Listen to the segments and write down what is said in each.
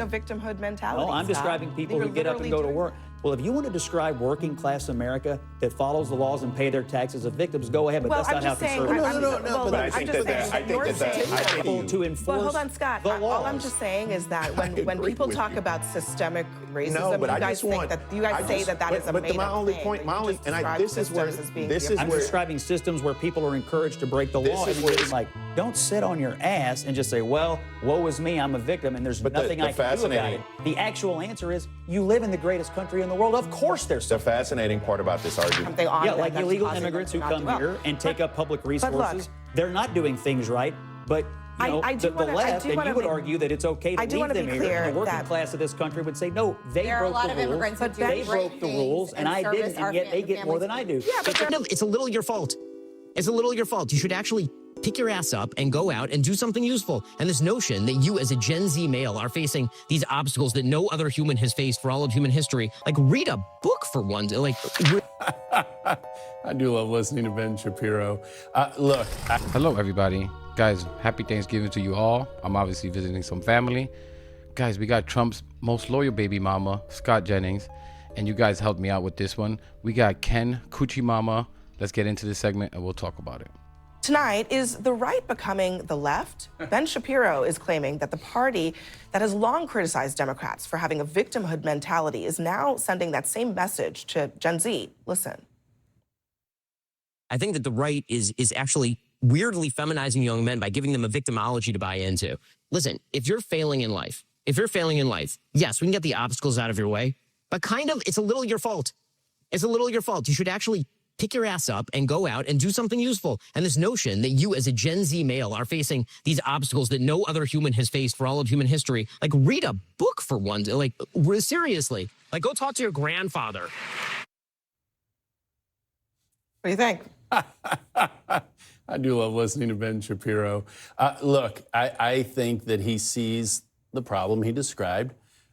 A victimhood mentality. No, I'm describing people who get up and go to work. Well, if you want to describe working class America that follows the laws and pay their taxes as victims, go ahead, but that's not how conservatives. No. But I think that people to enforce. But hold on, Scott. All I'm just saying is that when people talk about systemic racism, you guys say that is a made-up thing. My only point, this is where I'm describing systems where people are encouraged to break the law. And it's like, don't sit on your ass and just say, well, woe is me, I'm a victim, and there's nothing I can do about it. The actual answer is, you live in the greatest country in the world. Of course there's something. The fascinating part about this argument. Yeah, like illegal immigrants who come here and take up public resources. They're not doing things right, but you know, the left, and you would argue that it's okay to leave them here, and the working class of this country would say, no, they broke the rules, but they broke the rules, and I didn't, and yet they get more than I do. Yeah, but it's a little your fault. It's a little your fault. You should actually pick your ass up and go out and do something useful. And this notion that you as a Gen Z male are facing these obstacles that no other human has faced for all of human history, like read a book for once. Like, I do love listening to Ben Shapiro. Look. Hello, everybody. Guys, happy Thanksgiving to you all. I'm obviously visiting some family. Guys, we got Trump's most loyal baby mama, Scott Jennings, and you guys helped me out with this one. We got Ken Coochie Mama. Let's get into this segment and we'll talk about it. Tonight, is the right becoming the left? Ben Shapiro is claiming that the party that has long criticized Democrats for having a victimhood mentality is now sending that same message to Gen Z. Listen. I think that the right is actually weirdly feminizing young men by giving them a victimology to buy into. Listen, if you're failing in life, yes, we can get the obstacles out of your way, but kind of, it's a little your fault. It's a little your fault. You should actually pick your ass up and go out and do something useful. And this notion that you as a Gen Z male are facing these obstacles that no other human has faced for all of human history, like read a book for once. Like, seriously, like go talk to your grandfather. What do you think? I do love listening to Ben Shapiro. Look, I think that he sees the problem he described,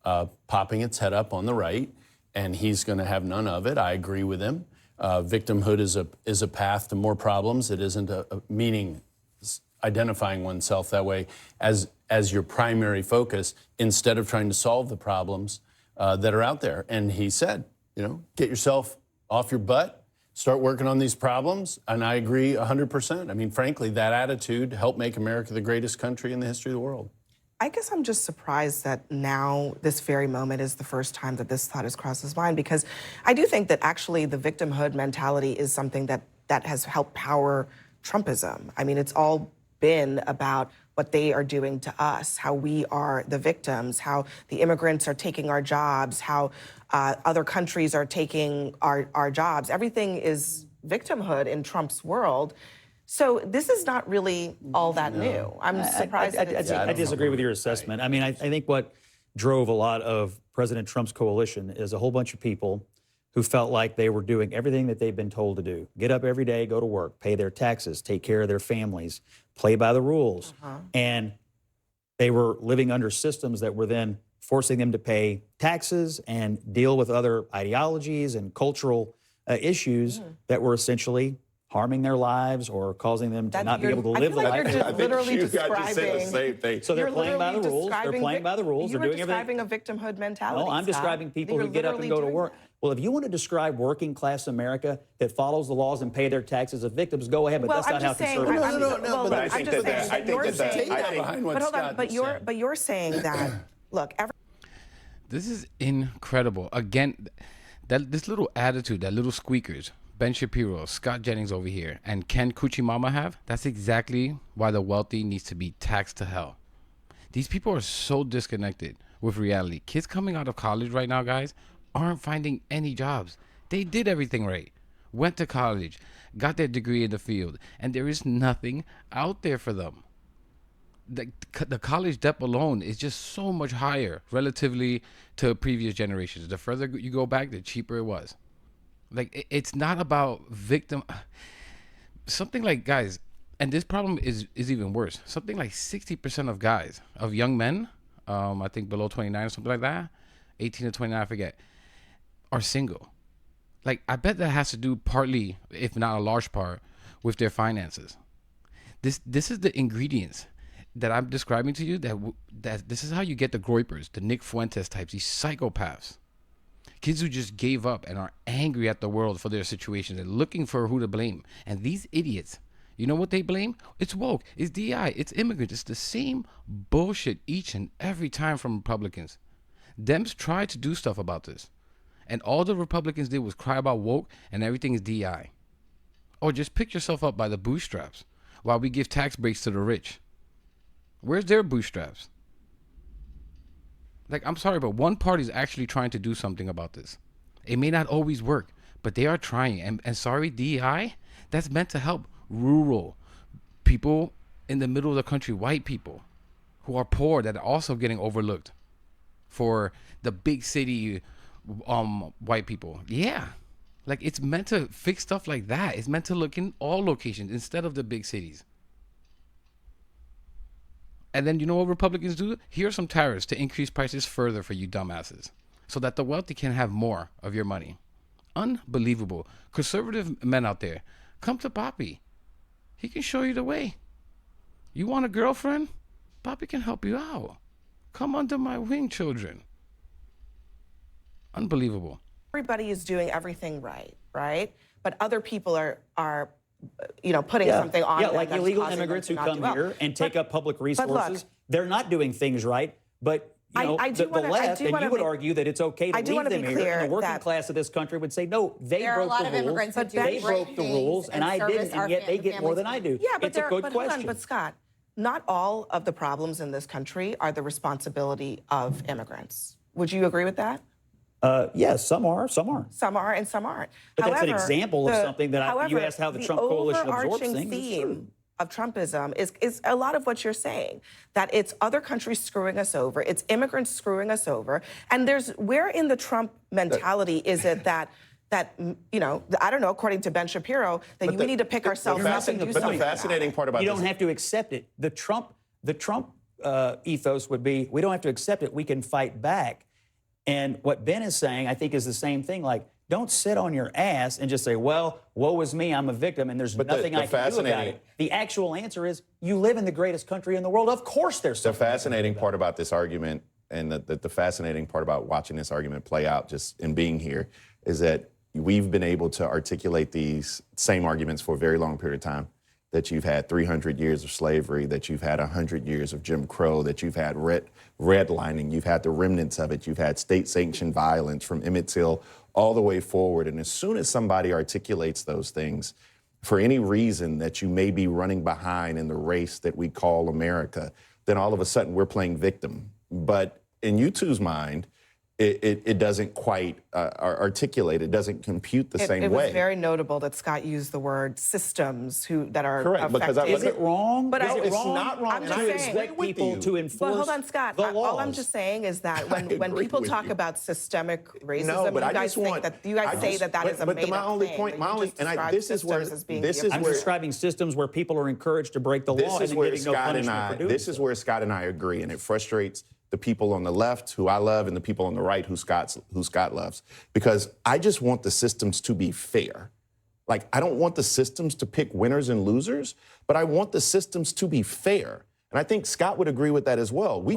popping its head up on the right, and he's going to have none of it. I agree with him. Victimhood is a path to more problems. It isn't meaning identifying oneself that way as your primary focus instead of trying to solve the problems that are out there. And he said, get yourself off your butt, start working on these problems. And I agree 100%. I mean, frankly, that attitude helped make America the greatest country in the history of the world. I guess I'm just surprised that now, this very moment, is the first time that this thought has crossed his mind, because I do think that actually the victimhood mentality is something that has helped power Trumpism. I mean, it's all been about what they are doing to us, how we are the victims, how the immigrants are taking our jobs, how other countries are taking our jobs. Everything is victimhood in Trump's world. So this is not really all that new. I'm surprised. I disagree with your assessment. I mean, I think what drove a lot of President Trump's coalition is a whole bunch of people who felt like they were doing everything that they've been told to do. Get up every day, go to work, pay their taxes, take care of their families, play by the rules. And they were living under systems that were then forcing them to pay taxes and deal with other ideologies and cultural issues that were essentially harming their lives or causing them to not be able to live the life. You're just literally describing the same thing. So they're playing by the rules. They're playing by the rules. They're doing everything. You're describing a victimhood mentality. No, I'm describing people who get up and go to work. Well, if you want to describe working class America that follows the laws and pay their taxes as victims, go ahead, but that's not how conservatives. No. But I think But you're saying that, look, This is incredible. Again, this little attitude, that little squeakers, Ben Shapiro, Scott Jennings over here, and Ken Coochie Mama have, that's exactly why the wealthy needs to be taxed to hell. These people are so disconnected with reality. Kids coming out of college right now, guys, aren't finding any jobs. They did everything right. Went to college, got their degree in the field, and there is nothing out there for them. The college debt alone is just so much higher relatively to previous generations. The further you go back, the cheaper it was. Like, it's not about victim. Something like, guys, and this problem is even worse. Something like 60% of guys, of young men, I think below 29 or something like that, 18 to 29, I forget, are single. Like, I bet that has to do partly, if not a large part, with their finances. This is the ingredients. that I'm describing to you, that this is how you get the Groypers, the Nick Fuentes types, these psychopaths. Kids who just gave up and are angry at the world for their situations and looking for who to blame. And these idiots, you know what they blame? It's woke, it's DI, it's immigrants. It's the same bullshit each and every time from Republicans. Dems tried to do stuff about this. And all the Republicans did was cry about woke and everything is DI. Or just pick yourself up by the bootstraps while we give tax breaks to the rich. Where's their bootstraps? Like, I'm sorry, but one party is actually trying to do something about this. It may not always work, but they are trying. And sorry, DEI, that's meant to help rural people in the middle of the country, white people who are poor that are also getting overlooked for the big city white people. Yeah. Like, it's meant to fix stuff like that. It's meant to look in all locations instead of the big cities. And then you know what Republicans do? Here are some tariffs to increase prices further for you dumbasses so that the wealthy can have more of your money. Unbelievable. Conservative men out there, come to Papi. He can show you the way. You want a girlfriend? Papi can help you out. Come under my wing, children. Unbelievable. Everybody is doing everything right? But other people are putting something on them like that's illegal causing them immigrants to who not come do well. here and take up public resources. look, They're not doing things right, but the left, and you would argue that it's okay to leave them here, and the working class of this country would say, no, they broke the rules. They broke the rules, and I didn't, and yet they get more than I do. Yeah, but it's a good hold question. on, but Scott, not all of the problems in this country are the responsibility of immigrants. Would you agree with that? Yes, some are, some aren't. Some are and some aren't. But however, that's an example of something that you asked how the Trump coalition absorbs things. The overarching theme of Trumpism is a lot of what you're saying, that it's other countries screwing us over, it's immigrants screwing us over, and where in the Trump mentality is it that I don't know, according to Ben Shapiro, that we need to pick ourselves up and do something. But the fascinating part about you this, don't have to accept it. The Trump ethos would be, we don't have to accept it, we can fight back. And what Ben is saying, I think, is the same thing. Like, don't sit on your ass and just say, well, woe is me, I'm a victim, and there's nothing I can do about it. The actual answer is, you live in the greatest country in the world. Of course there's something. The fascinating part about this argument, and the fascinating part about watching this argument play out just in being here, is that we've been able to articulate these same arguments for a very long period of time. That you've had 300 years of slavery, that you've had 100 years of Jim Crow, that you've had redlining, you've had the remnants of it, you've had state-sanctioned violence from Emmett Till all the way forward. And as soon as somebody articulates those things, for any reason that you may be running behind in the race that we call America, then all of a sudden we're playing victim. But in you two's mind, it doesn't quite articulate. It doesn't compute the same way. It was very notable that Scott used the word systems that are correct. affected. Because is it wrong? But no, it's not wrong. I'm just and I saying, agree with people you. to enforce but hold on, Scott. the laws. All I'm just saying is that when people talk about systemic racism, No, but you guys think that you guys say that is a made-up thing. my only point, this is where I'm describing systems where people are encouraged to break the law and then giving no punishment for doing This is where Scott and I agree, and it frustrates the people on the left who I love and the people on the right who Scott loves. Because I just want the systems to be fair. Like, I don't want the systems to pick winners and losers, but I want the systems to be fair. And I think Scott would agree with that as well. Let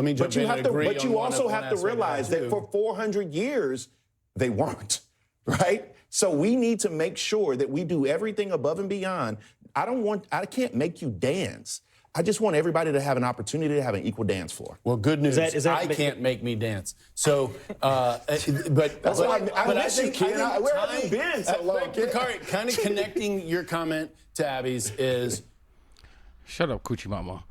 me jump in and agree But you on also one have to aspect realize that too. for 400 years, they weren't, right? So we need to make sure that we do everything above and beyond. I can't make you dance. I just want everybody to have an opportunity to have an equal dance floor. Well, good news. Is that I can't make me dance. So, but That's why I miss you, think- kid. I think Where have you been so long, kid? Bakari, kind of connecting your comment to Abby's is, Shut up, Coochie Mama.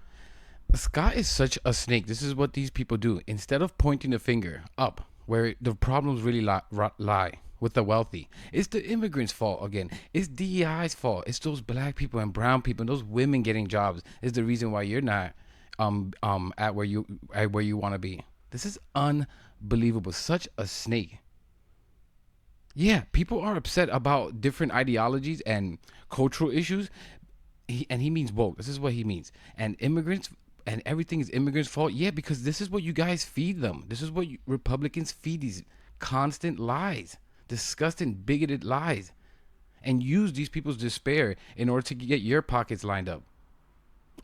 Scott is such a snake. This is what these people do. Instead of pointing the finger up, where the problems really lie with the wealthy, it's the immigrants' fault again. It's DEI's fault. It's those black people and brown people and those women getting jobs is the reason why you're not at where you want to be. This is unbelievable. Such a snake. Yeah, people are upset about different ideologies and cultural issues. He means woke. This is what he means. And immigrants and everything is immigrants' fault. Yeah, because this is what you guys feed them. This is what Republicans feed, these constant lies, disgusting, bigoted lies, and use these people's despair in order to get your pockets lined up.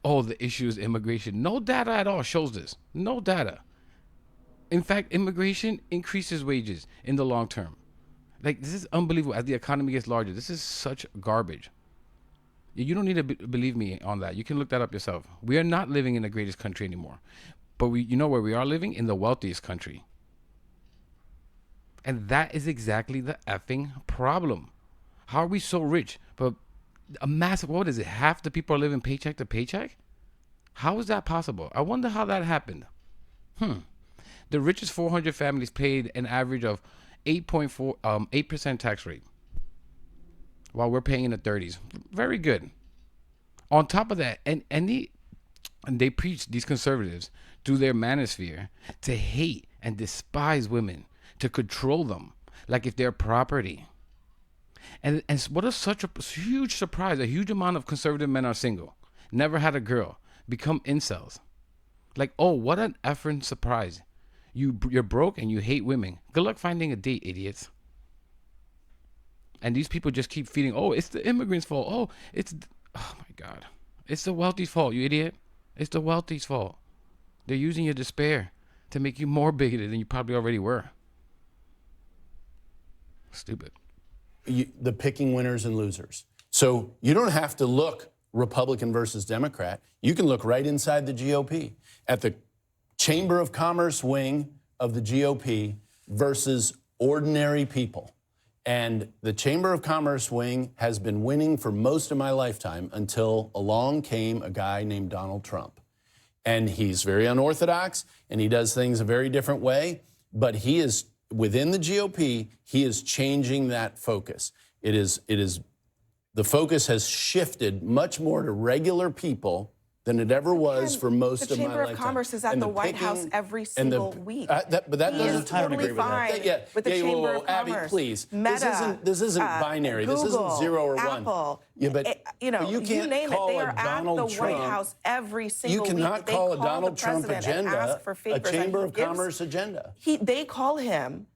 oh, the issue is immigration. No data at all shows this. No data. In fact, immigration increases wages in the long term. Like, this is unbelievable. As the economy gets larger, this is such garbage. You don't need to believe me on that. You can look that up yourself. We are not living in the greatest country anymore. But you know where we are living? In the wealthiest country. And that is exactly the effing problem. How are we so rich? But a massive, what is it? Half the people are living paycheck to paycheck? How is that possible? I wonder how that happened. The richest 400 families paid an average of 8% tax rate, while we're paying in the 30s. Very good. On top of that, and they preach, these conservatives, through their manosphere, to hate and despise women, to control them like if they're property. And what is such a huge surprise, a huge amount of conservative men are single, never had a girl, become incels. Like, oh, what an effing surprise. You're broke and you hate women. Good luck finding a date, idiots. And these people just keep feeding, oh, it's the immigrants' fault. Oh, oh my God. It's the wealthy's fault, you idiot. It's the wealthy's fault. They're using your despair to make you more bigoted than you probably already were. Stupid. The picking winners and losers. So you don't have to look Republican versus Democrat. You can look right inside the GOP at the Chamber of Commerce wing of the GOP versus ordinary people. And the Chamber of Commerce wing has been winning for most of my lifetime until along came a guy named Donald Trump. And he's very unorthodox and he does things a very different way, but he is within the GOP, he is changing that focus. The focus has shifted much more to regular people than it ever was for most of my lifetime. The Chamber of Commerce is at the White House every single week. But that is doesn't totally fine with the Chamber of Abby, Commerce. please. Meta, this isn't binary. Google, this isn't 0 or 1. Apple, But you can't name it. call They a are at Donald the Trump, White House every single week. You cannot call a Donald Trump agenda a Chamber of Commerce agenda. They call him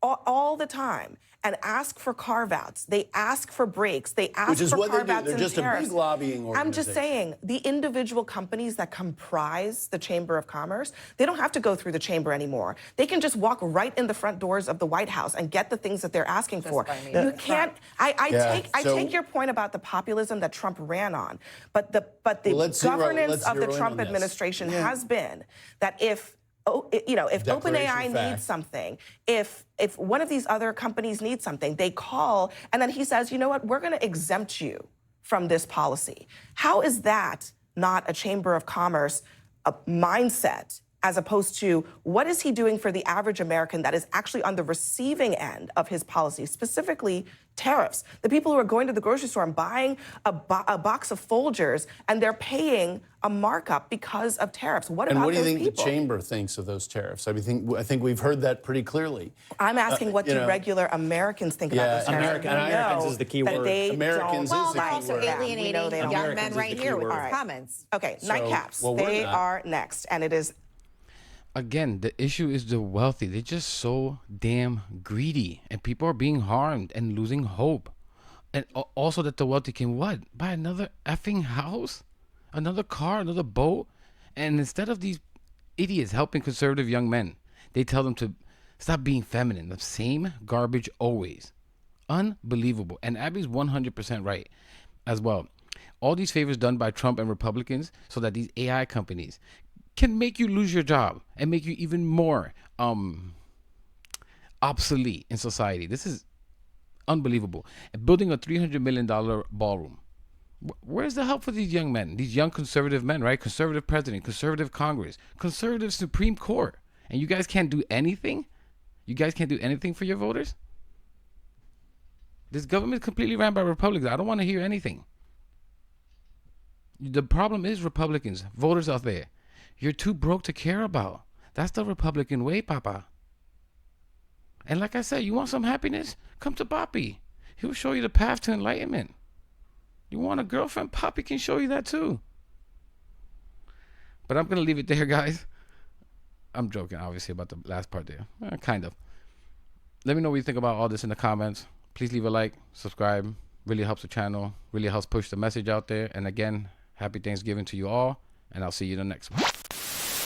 all the time and ask for carve-outs. They ask for breaks. They ask Which is for what they do. carve-outs They're and just tariffs. a big lobbying organization. I'm just saying, the individual companies that comprise the Chamber of Commerce, they don't have to go through the chamber anymore. They can just walk right in the front doors of the White House and get the things that they're asking for. You can't. I take your point about the populism that Trump ran on, but the governance of the Trump administration has been that if OpenAI needs something, if one of these other companies needs something, they call, and then he says, you know what, we're going to exempt you from this policy. How is that not a Chamber of Commerce mindset, as opposed to what is he doing for the average American that is actually on the receiving end of his policy, specifically tariffs? The people who are going to the grocery store and buying a box of Folgers, and they're paying a markup because of tariffs. What about those people? And what do you think the Chamber thinks of those tariffs? I think we've heard that pretty clearly. I'm asking what do regular Americans think about those tariffs? Americans is the key word. Americans is the key word. Also alienating young men right here with these comments. Okay, nightcaps. They are next, and it is... Again, the issue is the wealthy. They're just so damn greedy, and people are being harmed and losing hope. And also that the wealthy can what? Buy another effing house? Another car? Another boat? And instead of these idiots helping conservative young men, they tell them to stop being feminine. The same garbage always. Unbelievable. And Abby's 100% right as well. All these favors done by Trump and Republicans so that these AI companies can make you lose your job and make you even more obsolete in society. This is unbelievable. And building a $300 million ballroom. Where's the help for these young men, these young conservative men, right? Conservative president, conservative Congress, conservative Supreme Court. And you guys can't do anything? You guys can't do anything for your voters? This government is completely ran by Republicans. I don't want to hear anything. The problem is Republicans, voters out there. You're too broke to care about. That's the Republican way, Papa. And like I said, you want some happiness? Come to Papi. He'll show you the path to enlightenment. You want a girlfriend? Papi can show you that too. But I'm going to leave it there, guys. I'm joking, obviously, about the last part there. Kind of. Let me know what you think about all this in the comments. Please leave a like, subscribe. Really helps the channel. Really helps push the message out there. And again, Happy Thanksgiving to you all, and I'll see you in the next one.